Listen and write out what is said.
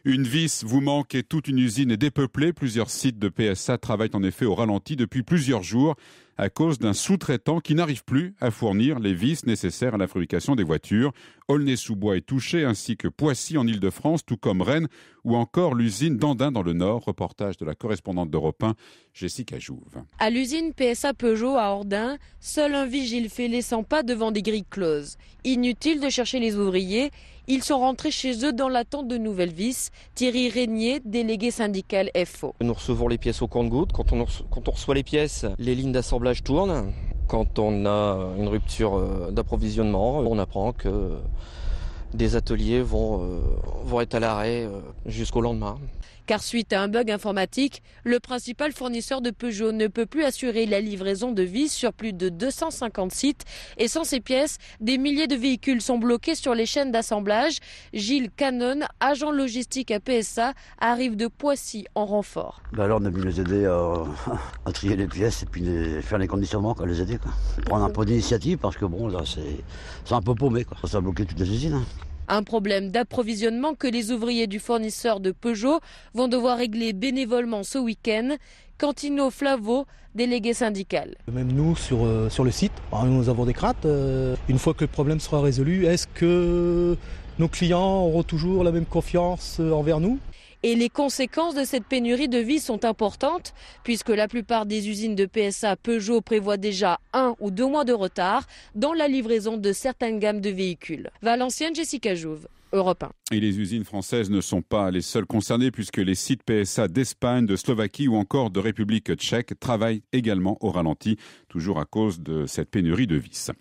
Une vis vous manque et toute une usine est dépeuplée. Plusieurs sites de PSA travaillent en effet au ralenti depuis plusieurs jours à cause d'un sous-traitant qui n'arrive plus à fournir les vis nécessaires à la fabrication des voitures. Aulnay-sous-Bois est touché, ainsi que Poissy en Ile-de-France, tout comme Rennes ou encore l'usine d'Andin dans le Nord. Reportage de la correspondante d'Europe 1, Jessica Jouve. À l'usine PSA Peugeot à Ordin, seul un vigile fait les 100 pas devant des grilles closes. Inutile de chercher les ouvriers, ils sont rentrés chez eux dans l'attente de nouvelles vis. Thierry Régnier, délégué syndical FO. Nous recevons les pièces au compte-gouttes. Quand on reçoit les pièces, les lignes d'assemblage tournent. Quand on a une rupture d'approvisionnement, on apprend que des ateliers vont être à l'arrêt jusqu'au lendemain. Car suite à un bug informatique, le principal fournisseur de Peugeot ne peut plus assurer la livraison de vis sur plus de 250 sites. Et sans ces pièces, des milliers de véhicules sont bloqués sur les chaînes d'assemblage. Gilles Canon, agent logistique à PSA, arrive de Poissy en renfort. Alors on a pu les aider à trier les pièces et puis faire les conditionnements, les aider. Prendre un peu d'initiative parce que bon, là c'est un peu paumé. Ça a bloqué toutes les usines. Un problème d'approvisionnement que les ouvriers du fournisseur de Peugeot vont devoir régler bénévolement ce week-end. Cantino Flavo, délégué syndical. Même nous, sur le site, nous avons des craintes. Une fois que le problème sera résolu, est-ce que nos clients auront toujours la même confiance envers nous ? Et les conséquences de cette pénurie de vis sont importantes, puisque la plupart des usines de PSA Peugeot prévoient déjà 1 ou 2 mois de retard dans la livraison de certaines gammes de véhicules. Valenciennes, Jessica Jouve, Europe 1. Et les usines françaises ne sont pas les seules concernées, puisque les sites PSA d'Espagne, de Slovaquie ou encore de République tchèque travaillent également au ralenti, toujours à cause de cette pénurie de vis.